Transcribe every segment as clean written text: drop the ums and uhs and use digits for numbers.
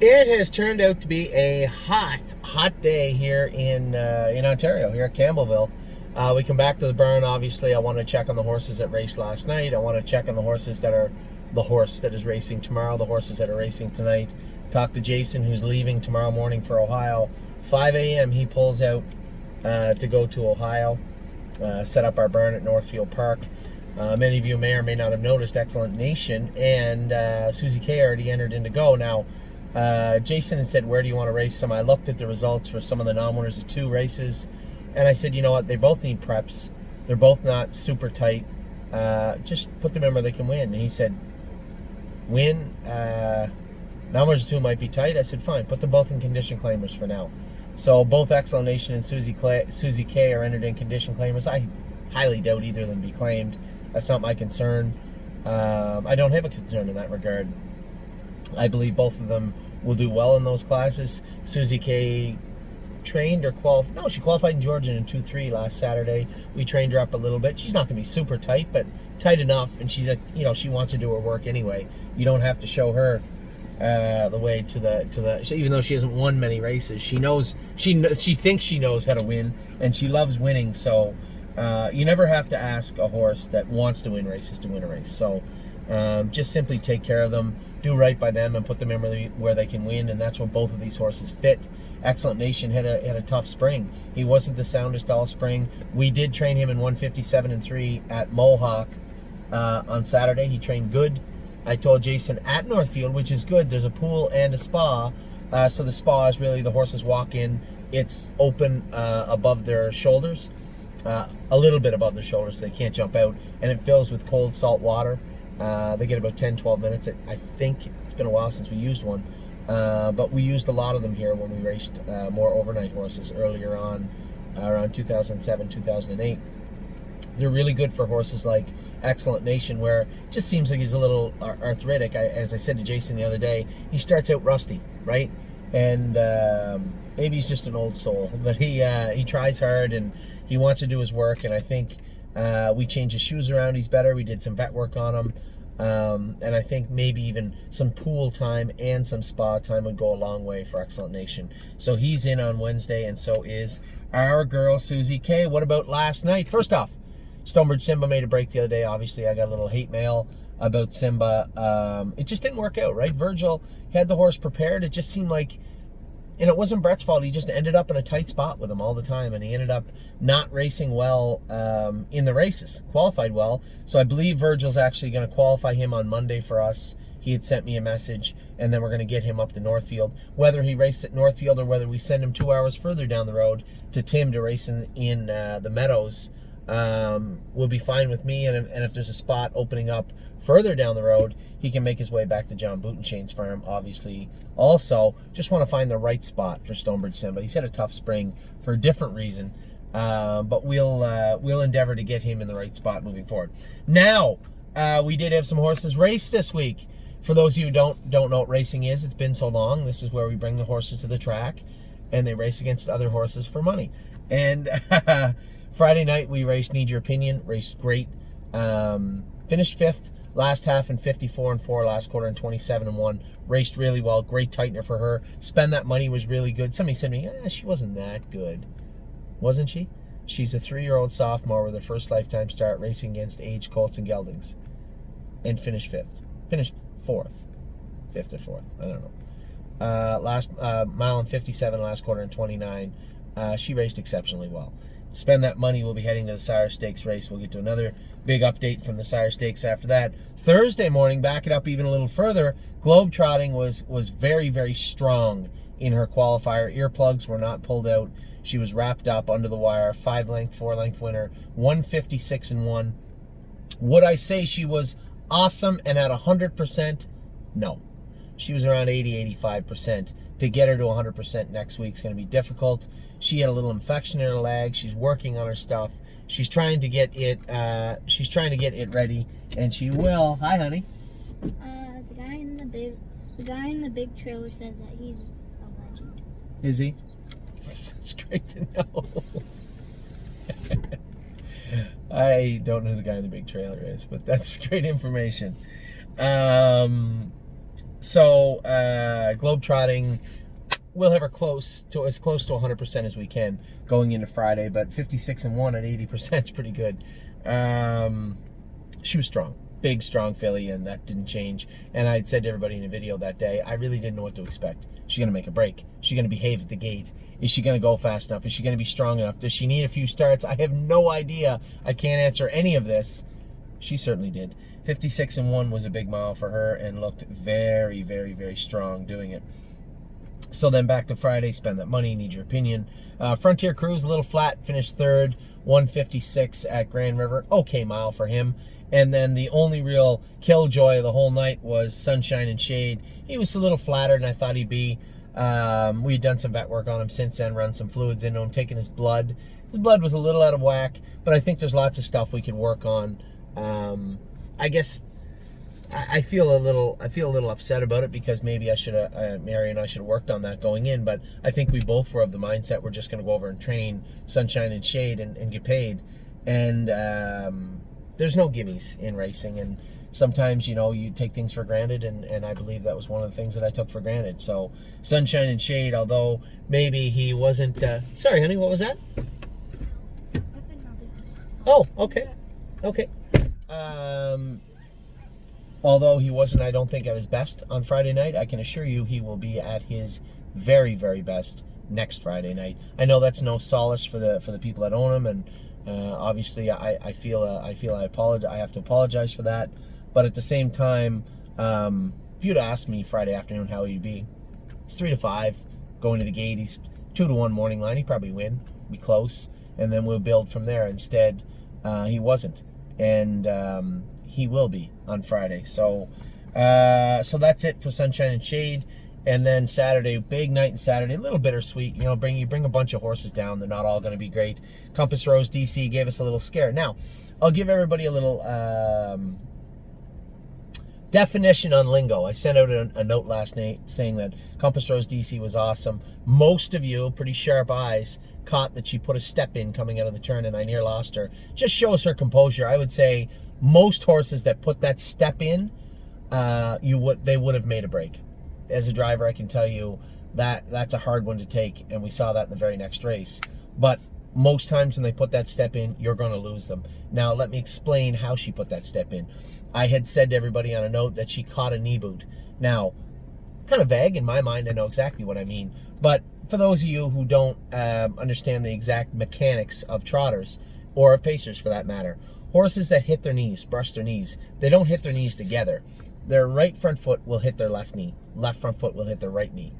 It has turned out to be a hot day here in Ontario, here at Campbellville. We come back to the barn. Obviously, I want to check on the horses that raced last night. I want to check on the horses that are the horse that is racing tomorrow, the horses that are racing tonight. Talk to Jason, who's leaving tomorrow morning for Ohio. 5 a.m. he pulls out to go to Ohio, set up our barn at Northfield Park. Many of you may or may not have noticed Excellent Nation and Susie K already entered in to go. Now, Jason had said, where do you want to race some? I looked at the results for some of the non-winners of 2 races, and I said, you know what, they both need preps. They're both not super tight. Just put them in where they can win. And he said, win? Non-winners of 2 might be tight. I said, fine, put them both in condition claimers for now. So both Excellent Nation and Susie K are entered in condition claimers. I highly doubt either of them be claimed. That's not my concern. I don't have a concern in that regard. I believe both of them will do well in those classes. Susie K trained or qualified. No, she qualified in Georgia in 2-3 last Saturday. We trained her up a little bit. She's not going to be super tight, but tight enough. And she's she wants to do her work anyway. You don't have to show her the way to the. Even though she hasn't won many races, she knows she thinks she knows how to win, and she loves winning. So you never have to ask a horse that wants to win races to win a race. So just simply take care of them. Do right by them and put them in where they can win, and that's where both of these horses fit. Excellent Nation had a tough spring. He wasn't the soundest all spring. We did train him in 157-3 at Mohawk on Saturday. He trained good. I told Jason at Northfield, which is good, there's a pool and a spa. So the spa is really the horses walk in. It's open above their shoulders, a little bit above their shoulders, so they can't jump out, and it fills with cold salt water. They get about 10-12 minutes. I think it's been a while since we used one, but we used a lot of them here when we raced more overnight horses earlier on, around 2007, 2008. They're really good for horses like Excellent Nation, where it just seems like he's a little arthritic. As I said to Jason the other day, he starts out rusty, right? And maybe he's just an old soul, but he tries hard and he wants to do his work, and I think we changed his shoes around. He's better. We did some vet work on him. And I think maybe even some pool time and some spa time would go a long way for Excellent Nation. So he's in on Wednesday, and so is our girl, Susie K. What about last night? First off, Stonebridge Simba made a break the other day. Obviously, I got a little hate mail about Simba. It just didn't work out, right? Virgil had the horse prepared. It just seemed like, and it wasn't Brett's fault. He just ended up in a tight spot with him all the time, and he ended up not racing well in the races. Qualified well, so I believe Virgil's actually going to qualify him on Monday for us. He had sent me a message, and then we're going to get him up to Northfield. Whether he races at Northfield or whether we send him 2 hours further down the road to Tim to race in the Meadows will be fine with me. And if there's a spot opening up further down the road, he can make his way back to John Butenshane's farm, obviously. Also, just want to find the right spot for Stonebridge Simba. He's had a tough spring for a different reason, but we'll endeavor to get him in the right spot moving forward. Now, we did have some horses race this week. For those of you who don't know what racing is, it's been so long. This is where we bring the horses to the track, and they race against other horses for money. And Friday night, we raced Need Your Opinion, raced great, finished 5th. Last half in 54-4, last quarter in 27-1. Raced really well. Great tightener for her. Spend That Money was really good. Somebody said to me, she wasn't that good. Wasn't she? She's a 3-year-old sophomore with her first lifetime start racing against age colts and geldings. And finished 5th. Finished 4th. 5th or 4th. I don't know. Last mile in 57, last quarter in 29. She raced exceptionally well. Spend That Money will be heading to the Sire Stakes race. We'll get to another big update from the Sire Stakes after that. Thursday morning, back it up even a little further, Globetrotting was very, very strong in her qualifier. Earplugs were not pulled out. She was wrapped up under the wire. 5-length, 4-length winner. 156-1. Would I say she was awesome and at 100%? No. She was around 80-85%. To get her to 100% next week is going to be difficult. She had a little infection in her leg. She's working on her stuff. She's trying to get it. She's trying to get it ready, and she will. Hi, honey. The guy in the big trailer says that he's a legend. Is he? It's great to know. I don't know who the guy in the big trailer is, but that's great information. So globetrotting, we'll have her close to 100% as we can going into Friday, but 56-1 at 80% is pretty good. She was strong, big, strong filly, and that didn't change. And I had said to everybody in the video that day, I really didn't know what to expect. Is she going to make a break? Is she going to behave at the gate? Is she going to go fast enough? Is she going to be strong enough? Does she need a few starts? I have no idea. I can't answer any of this. She certainly did. 56-1 was a big mile for her and looked very, very, very strong doing it. So then back to Friday, spend that money, need your opinion. Frontier Cruise, a little flat, finished third, 156 at Grand River. Okay mile for him. And then the only real killjoy of the whole night was Sunshine and Shade. He was a little flatter than I thought he'd be. We had done some vet work on him since then, run some fluids into him, taking his blood. His blood was a little out of whack, but I think there's lots of stuff we could work on. I guess I feel a little upset about it because maybe I should have, Mary and I should have worked on that going in. But I think we both were of the mindset we're just going to go over and train Sunshine and Shade and get paid. And there's no gimmies in racing, and sometimes you take things for granted, and I believe that was one of the things that I took for granted. So Sunshine and Shade, although maybe he wasn't. Sorry, honey, what was that? Oh, okay. Although he wasn't, I don't think, at his best on Friday night, I can assure you he will be at his very, very best next Friday night. I know that's no solace for the people that own him, and obviously I feel I have to apologize for that. But at the same time, if you'd asked me Friday afternoon how he'd be, it's 3-5 going to the gate. He's 2-1 morning line. He'd probably win, be close, and then we'll build from there. Instead, he wasn't, and he will be on Friday. So that's it for Sunshine and Shade. And then Saturday, big night, and Saturday, a little bittersweet. Bring a bunch of horses down. They're not all going to be great. Compass Rose DC gave us a little scare. Now, I'll give everybody a little definition on lingo. I sent out a note last night saying that Compass Rose DC was awesome. Most of you, pretty sharp eyes, caught that she put a step in coming out of the turn, and I near lost her. Just shows her composure. I would say most horses that put that step in, they would have made a break. As a driver, I can tell you that's a hard one to take, and we saw that in the very next race. But most times when they put that step in, you're going to lose them. Now, let me explain how she put that step in. I had said to everybody on a note that she caught a knee boot. Now, kind of vague in my mind, I know exactly what I mean. But for those of you who don't understand the exact mechanics of trotters, or of pacers for that matter, horses that hit their knees, brush their knees, they don't hit their knees together. Their right front foot will hit their left knee. Left front foot will hit their right knee.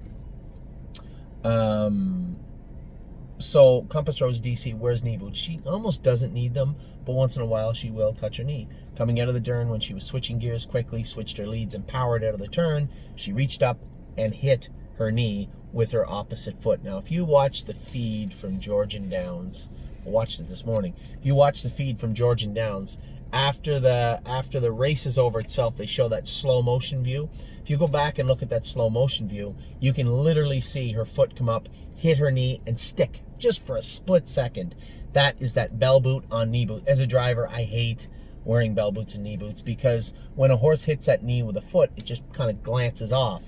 So Compass Rose DC wears knee boots. She almost doesn't need them, but once in a while she will touch her knee. Coming out of the turn when she was switching gears quickly, switched her leads and powered out of the turn, she reached up and hit her knee with her opposite foot. Now, if you watch the feed from Georgian Downs, I watched it this morning. If you watch the feed from Georgian Downs, after the race is over itself, they show that slow motion view. If you go back and look at that slow motion view, you can literally see her foot come up, hit her knee, and stick just for a split second. That is that bell boot on knee boot. As a driver, I hate wearing bell boots and knee boots because when a horse hits that knee with a foot, it just kind of glances off.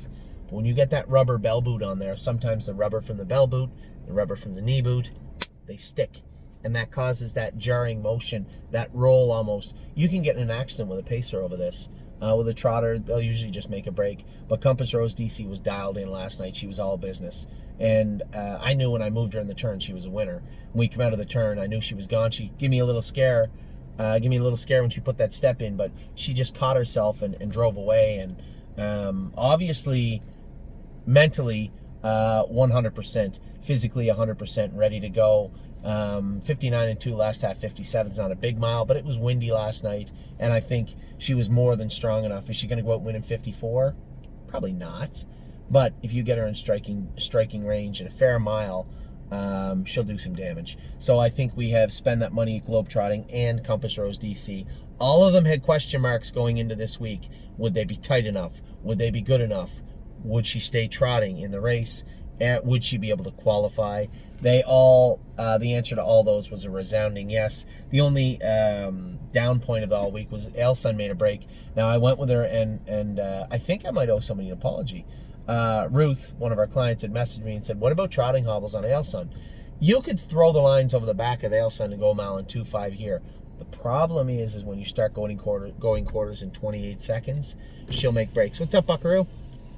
But when you get that rubber bell boot on there, sometimes the rubber from the bell boot, the rubber from the knee boot, they stick. And that causes that jarring motion, that roll almost. You can get in an accident with a pacer over this. With a trotter, they'll usually just make a break. But Compass Rose DC was dialed in last night. She was all business. And I knew when I moved her in the turn, she was a winner. When we come out of the turn, I knew she was gone. She gave me a little scare. When she put that step in. But she just caught herself and drove away. And obviously, mentally, 100%. Physically, 100% ready to go. 59-2 last half, 57 is not a big mile, but it was windy last night, and I think she was more than strong enough. Is she going to go out and win in 54? Probably not. But if you get her in striking range at a fair mile, she'll do some damage. So I think we have spent that money globetrotting and Compass Rose DC. All of them had question marks going into this week. Would they be tight enough? Would they be good enough? Would she stay trotting in the race? And would she be able to qualify? They all, the answer to all those was a resounding yes. The only down point of the all week was Ailson made a break. Now I went with her, and I think I might owe somebody an apology. Ruth, one of our clients, had messaged me and said, "What about trotting hobbles on Ailson? You could throw the lines over the back of Ailson and go a mile and 2.5 here. The problem is when you start going quarters in 28 seconds, she'll make breaks." What's up, Buckaroo?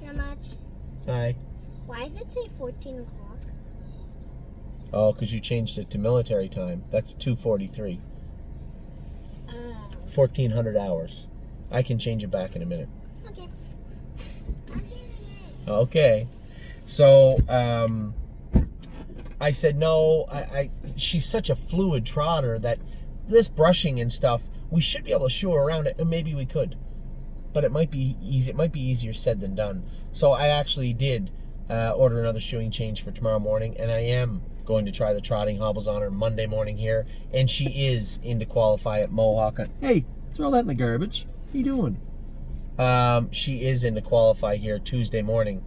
Not much. Hi. Why does it say 14 o'clock? Oh, because you changed it to military time. That's 2:43. 1,400 hours. I can change it back in a minute. Okay. Okay. So, I said, no, she's such a fluid trotter that this brushing and stuff, we should be able to shoo her around it, and maybe we could. But it might be easy. It might be easier said than done. So I actually did order another shoeing change for tomorrow morning, and I am going to try the trotting hobbles on her Monday morning here, and she is into qualify at Mohawk. Hey, throw that in the garbage. What are you doing? She is into qualify here Tuesday morning.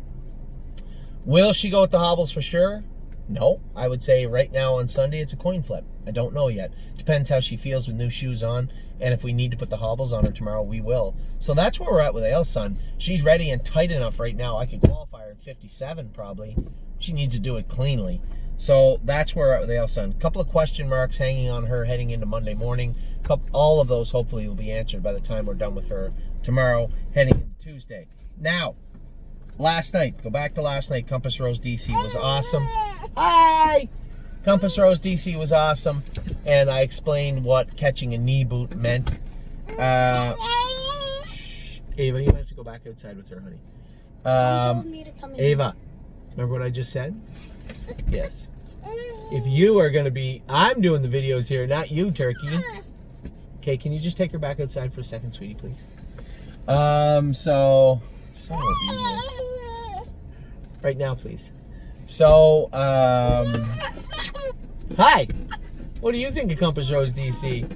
Will she go with the hobbles for sure? No, I would say right now on Sunday it's a coin flip. I don't know yet. Depends how she feels with new shoes on, and if we need to put the hobbles on her tomorrow, we will. So that's where we're at with Ailson. She's ready and tight enough right now. I could qualify her in 57 probably. She needs to do it cleanly. So that's where we're at with Ailson. A couple of question marks hanging on her heading into Monday morning. All of those hopefully will be answered by the time we're done with her tomorrow, heading into Tuesday. Now, last night, go back to last night, Compass Rose DC was awesome. Hi! Compass Rose DC was awesome, and I explained what catching a knee boot meant. Ava, you have to go back outside with her, honey. Mom told me to come in. Ava, remember what I just said? Yes. If you are going to be, I'm doing the videos here, not you, Turkey. Okay, can you just take her back outside for a second, sweetie, please? So obedient. Right now, please. So, hi. What do you think of Compass Rose DC?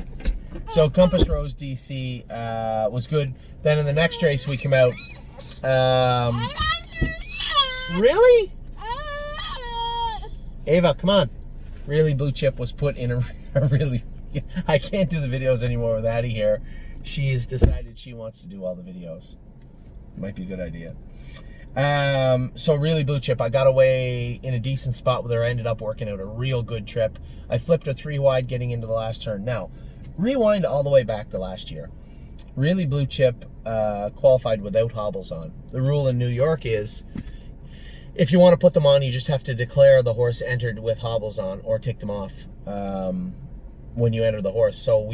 So Compass Rose DC was good. Then in the next race we come out. Really? Ava, come on. Really Blue Chip was put in a really... I can't do the videos anymore with Addie here. She's decided she wants to do all the videos. Might be a good idea. So Really Blue Chip, I got away in a decent spot with her. I ended up working out a real good trip. I flipped her 3 wide getting into the last turn. Now, rewind all the way back to last year. Really Blue Chip qualified without hobbles on. The rule in New York is, if you want to put them on, you just have to declare the horse entered with hobbles on or take them off when you enter the horse. So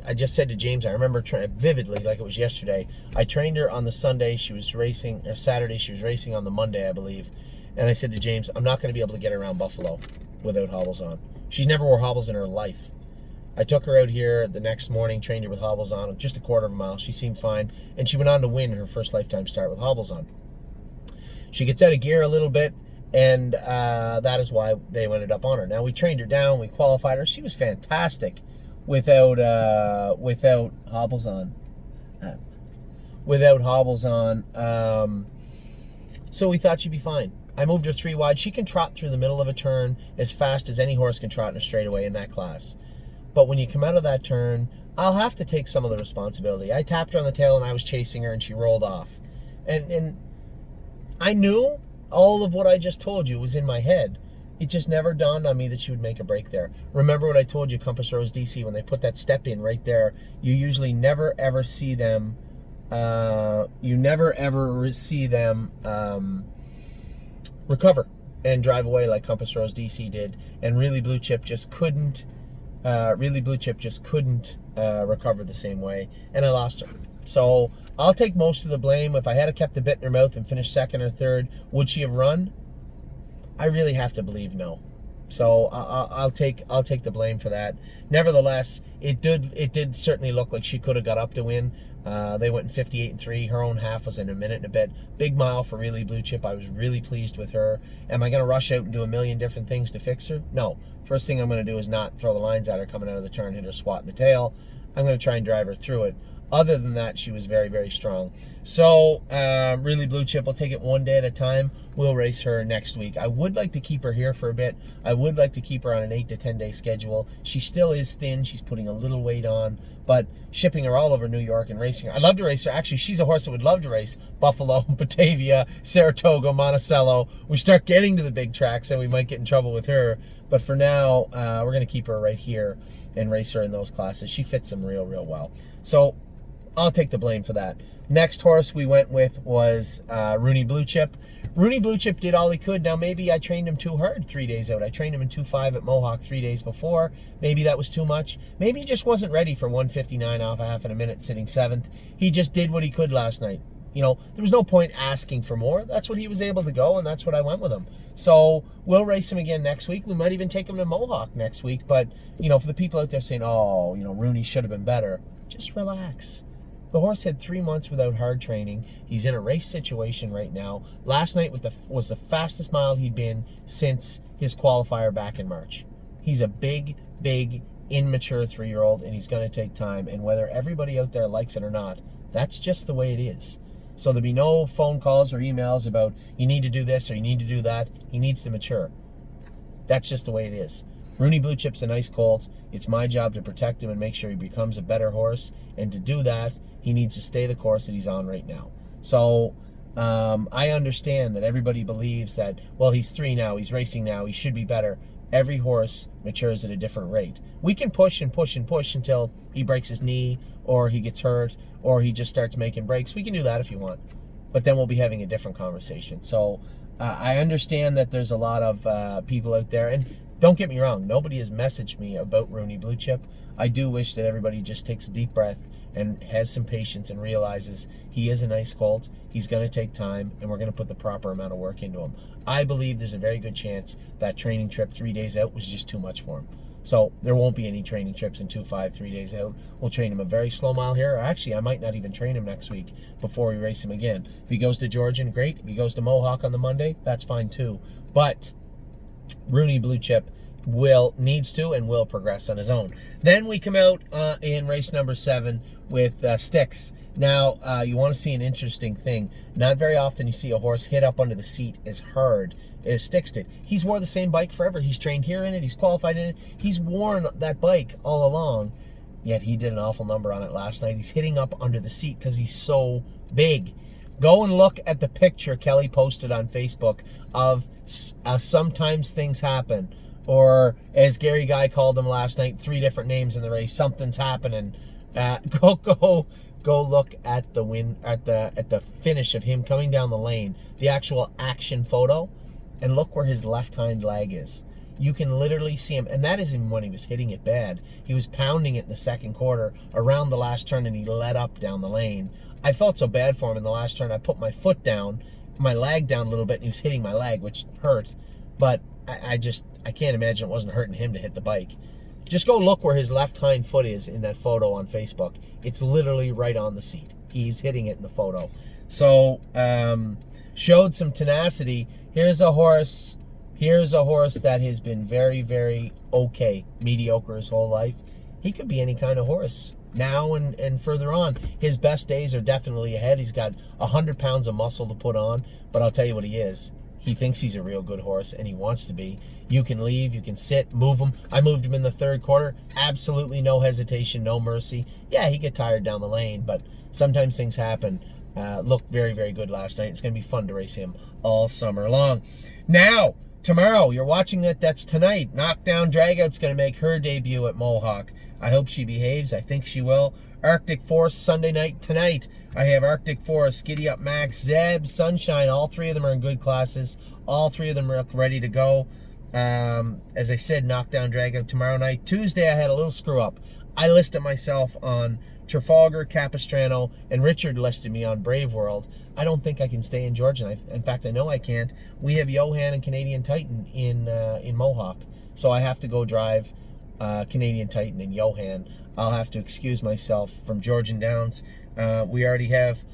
I just said to James, I remember vividly, like it was yesterday, I trained her on the Sunday, she was racing, or Saturday, she was racing on the Monday, I believe. And I said to James, I'm not going to be able to get her around Buffalo without hobbles on. She's never wore hobbles in her life. I took her out here the next morning, trained her with hobbles on, just a quarter of a mile. She seemed fine, and she went on to win her first lifetime start with hobbles on. She gets out of gear a little bit, and that is why they ended up on her. Now, we trained her down, we qualified her. She was fantastic without hobbles on. Without hobbles on. So we thought she'd be fine. I moved her 3 wide. She can trot through the middle of a turn as fast as any horse can trot in a straightaway in that class. But when you come out of that turn, I'll have to take some of the responsibility. I tapped her on the tail and I was chasing her and she rolled off. And I knew all of what I just told you was in my head. It just never dawned on me that she would make a break there. Remember what I told you, Compass Rose DC, when they put that step in right there, you usually never ever see them, recover and drive away like Compass Rose DC did. And Really Blue Chip just couldn't, recover the same way, and I lost her. So I'll take most of the blame. If I had kept the bit in her mouth and finished second or third, would she have run? I really have to believe no. So I'll take the blame for that. Nevertheless, it did certainly look like she could have got up to win. They went in 58-3. Her own half was in a minute and a bit. Big mile for Really Blue Chip. I was really pleased with her. Am I going to rush out and do a million different things to fix her? No. First thing I'm going to do is not throw the lines at her coming out of the turn, hit her swat in the tail. I'm going to try and drive her through it. Other than that, she was very, very strong. So, Rooney Blue Chip, we'll take it one day at a time. We'll race her next week. I would like to keep her here for a bit. I would like to keep her on an 8 to 10 day schedule. She still is thin. She's putting a little weight on, but shipping her all over New York and racing her. I'd love to race her. Actually, she's a horse that would love to race Buffalo, Batavia, Saratoga, Monticello. We start getting to the big tracks and we might get in trouble with her. But for now, we're going to keep her right here and race her in those classes. She fits them real, real well. So I'll take the blame for that. Next horse we went with was Rooney Blue Chip. Rooney Blue Chip did all he could. Now, maybe I trained him too hard 3 days out. I trained him in 2.5 at Mohawk 3 days before. Maybe that was too much. Maybe he just wasn't ready for 1:59 off a half in a minute sitting 7th. He just did what he could last night. You know, there was no point asking for more. That's what he was able to go, and that's what I went with him. So we'll race him again next week. We might even take him to Mohawk next week. But, you know, for the people out there saying, oh, you know, Rooney should have been better, just relax. The horse had 3 months without hard training. He's in a race situation right now. Last night was the fastest mile he'd been since his qualifier back in March. He's a big, big, immature 3-year-old, and he's going to take time. And whether everybody out there likes it or not, that's just the way it is. So there'll be no phone calls or emails about you need to do this or you need to do that. He needs to mature. That's just the way it is. Rooney Blue Chip's a nice colt. It's my job to protect him and make sure he becomes a better horse. And to do that, he needs to stay the course that he's on right now. So I understand that everybody believes that, well, he's 3 now, he's racing now, he should be better. Every horse matures at a different rate. We can push and push and push until he breaks his knee or he gets hurt or he just starts making breaks. We can do that if you want. But then we'll be having a different conversation. So I understand that there's a lot of people out there. And don't get me wrong, nobody has messaged me about Rooney Blue Chip. I do wish that everybody just takes a deep breath and has some patience and realizes he is a nice colt. He's going to take time, and we're going to put the proper amount of work into him. I believe there's a very good chance that training trip 3 days out was just too much for him. So there won't be any training trips in 2.5, 3 days out. We'll train him a very slow mile here. Or actually, I might not even train him next week before we race him again. If he goes to Georgian, great. If he goes to Mohawk on the Monday, that's fine too. But Rooney Blue Chip needs to and will progress on his own. Then we come out in race number 7 with Stix. Now, you want to see an interesting thing. Not very often you see a horse hit up under the seat as hard as Stix did. He's wore the same bike forever. He's trained here in it. He's qualified in it. He's worn that bike all along. Yet he did an awful number on it last night. He's hitting up under the seat because he's so big. Go and look at the picture Kelly posted on Facebook of sometimes things happen. Or as Gary Guy called him last night, 3 different names in the race. Something's happening. Go look at the finish of him coming down the lane, the actual action photo, and look where his left hind leg is. You can literally see him, and that isn't when he was hitting it bad. He was pounding it in the second quarter around the last turn, and he let up down the lane. I felt so bad for him in the last turn. I put my foot down, my leg down a little bit, and he was hitting my leg, which hurt. But I can't imagine it wasn't hurting him to hit the bike. Just go look where his left hind foot is in that photo on Facebook. It's literally right on the seat. He's hitting it in the photo. So, showed some tenacity. Here's a horse that has been very, very okay, mediocre his whole life. He could be any kind of horse now and further on. His best days are definitely ahead. He's got 100 pounds of muscle to put on, but I'll tell you what he is. He thinks he's a real good horse, and he wants to be. You can leave, you can sit, move him. I moved him in the third quarter. Absolutely no hesitation, no mercy. Yeah, he get tired down the lane, but sometimes things happen. Looked very, very good last night. It's going to be fun to race him all summer long. Now, tomorrow, you're watching it. That's tonight. Knockdown Dragout's going to make her debut at Mohawk. I hope she behaves. I think she will. Arctic Force Sunday night tonight. I have Arctic Force, Giddy Up Max, Zeb, Sunshine. All 3 of them are in good classes. All 3 of them are ready to go. As I said, Knockdown Dragout tomorrow night. Tuesday, I had a little screw up. I listed myself on Trafalgar, Capistrano, and Richard listed me on Brave World. I don't think I can stay in Georgia. In fact, I know I can't. We have Johan and Canadian Titan in Mohawk, so I have to go drive Canadian Titan and Johan. I'll have to excuse myself from Georgian Downs. We already have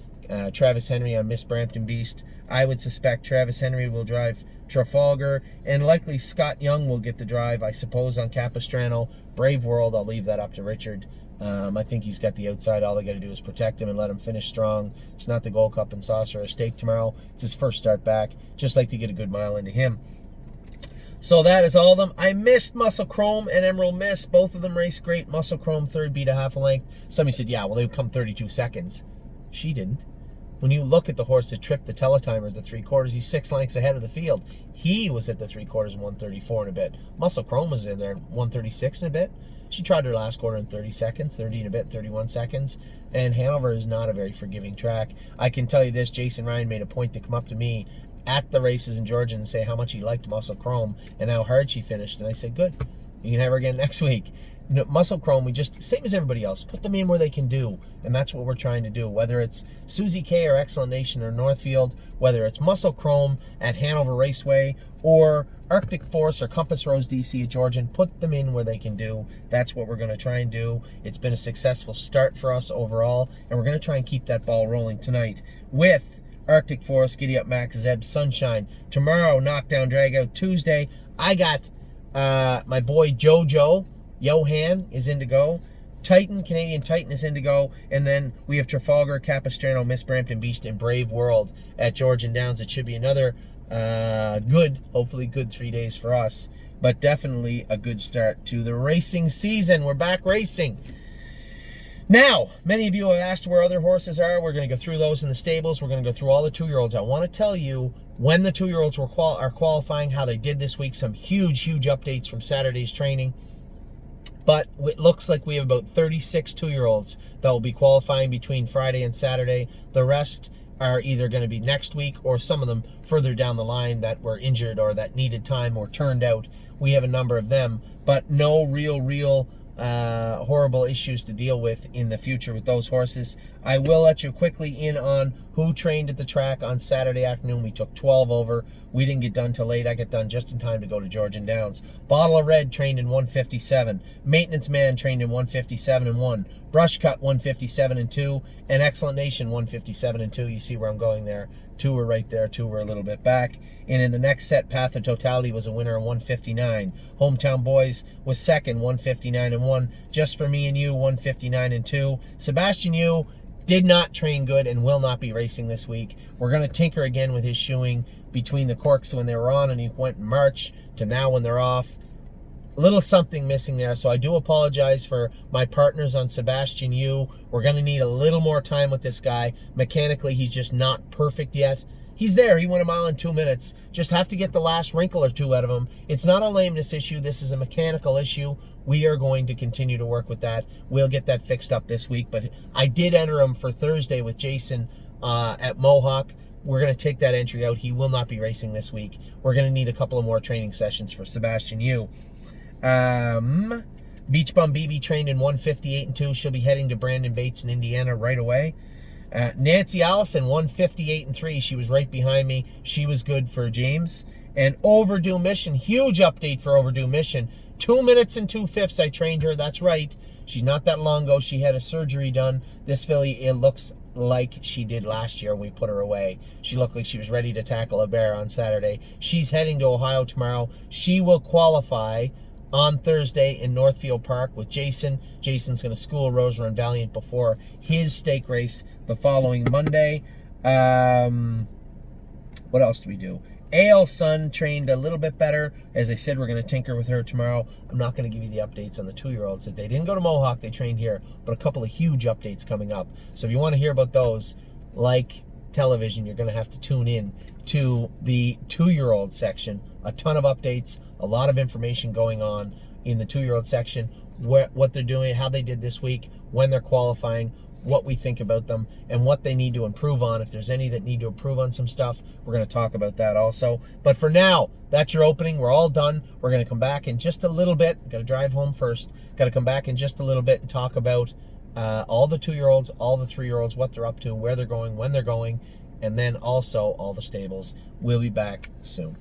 Travis Henry on Miss Brampton Beast. I would suspect Travis Henry will drive Trafalgar, and likely Scott Young will get the drive, I suppose, on Capistrano. Brave World, I'll leave that up to Richard. I think he's got the outside. All they got to do is protect him and let him finish strong. It's not the Gold Cup and Saucer or Stake tomorrow. It's his first start back. Just like to get a good mile into him. So that is all of them. I missed Muscle Chrome and Emerald Mist. Both of them raced great. Muscle Chrome third, beat a half a length. Somebody said, yeah, well, they would come 32 seconds. She didn't. When you look at the horse that tripped the teletimer at the 3/4, he's 6 lengths ahead of the field. He was at the 3/4 in 134 and a bit. Muscle Chrome was in there in 136 and a bit. She tried her last quarter in 30 seconds, 30 and a bit, 31 seconds. And Hanover is not a very forgiving track. I can tell you this, Jason Ryan made a point to come up to me at the races in Georgia and say how much he liked Muscle Chrome and how hard she finished. And I said, good. You can have her again next week. No, Muscle Chrome, we just, same as everybody else, put them in where they can do. And that's what we're trying to do. Whether it's Susie K or Excellent Nation or Northfield, whether it's Muscle Chrome at Hanover Raceway or Arctic Force or Compass Rose DC at Georgian, put them in where they can do. That's what we're going to try and do. It's been a successful start for us overall, and we're going to try and keep that ball rolling tonight with Arctic Force, Giddy Up Max, Zeb, Sunshine. Tomorrow, Knockdown Dragout. Tuesday, I got my boy Jojo, Johan is in to go. Titan, Canadian Titan is in to go. And then we have Trafalgar, Capistrano, Miss Brampton Beast, and Brave World at Georgian Downs. It should be another hopefully good 3 days for us. But definitely a good start to the racing season. We're back racing. Now, many of you have asked where other horses are. We're going to go through those in the stables. We're going to go through all the 2-year-olds. I want to tell you when the 2-year-olds are qualifying, how they did this week. Some huge updates from Saturday's training. But it looks like we have about 36 2-year-olds that will be qualifying between Friday and Saturday. The rest are either going to be next week or some of them further down the line that were injured or that needed time or turned out. We have a number of them, but no real horrible issues to deal with in the future with those horses. I will let you quickly in on who trained at the track on Saturday afternoon. We took 12 over. We didn't get done till late. I got done just in time to go to Georgian Downs. Bottle of Red trained in 157. Maintenance Man trained in 157 and 1. Brush Cut 157 and 2. And Excellent Nation 157 and 2. You see where I'm going there. 2 were right there. 2 were a little bit back. And in the next set, Path of Totality was a winner in 159. Hometown Boys was second, 159 and 1. Just for Me and You, 159 and 2. Sebastian Yu did not train good and will not be racing this week. We're going to tinker again with his shoeing between the corks when they were on and he went in March to now when they're off. A little something missing there, so I do apologize for my partners on Sebastian Yu. We're going to need a little more time with this guy. Mechanically, he's just not perfect yet. He's there. He went a mile in 2 minutes. Just have to get the last wrinkle or two out of him. It's not a lameness issue. This is a mechanical issue. We are going to continue to work with that. We'll get that fixed up this week. But I did enter him for Thursday with Jason at Mohawk. We're going to take that entry out. He will not be racing this week. We're going to need a couple of more training sessions for Sebastian Yu. Beach Bum BB trained in 158 and 2. She'll be heading to Brandon Bates in Indiana right away. Nancy Allison, 158 and 3. She was right behind me. She was good for James. And Overdue Mission, huge update for Overdue Mission. 2 minutes and 2/5. I trained her. That's right. She's not that long ago. She had a surgery done. This filly, it looks like she did last year when we put her away. She looked like she was ready to tackle a bear on Saturday. She's heading to Ohio tomorrow. She will qualify on Thursday in Northfield Park with Jason. Jason's going to school Rose Run Valiant before his stake race the following Monday. What else do we do? AL Sun trained a little bit better. As I said, we're going to tinker with her tomorrow. I'm not going to give you the updates on the 2-year-olds. They didn't go to Mohawk. They trained here. But a couple of huge updates coming up. So if you want to hear about those, like television, you're going to have to tune in to the 2-year-old section. A ton of updates, a lot of information going on in the 2-year-old section, what they're doing, how they did this week, when they're qualifying, what we think about them, and what they need to improve on. If there's any that need to improve on some stuff, we're going to talk about that also. But for now, that's your opening. We're all done. We're going to come back in just a little bit. Got to drive home first. Got to come back in just a little bit and talk about all the 2-year-olds, all the 3-year-olds, what they're up to, where they're going, when they're going, and then also all the stables. We'll be back soon.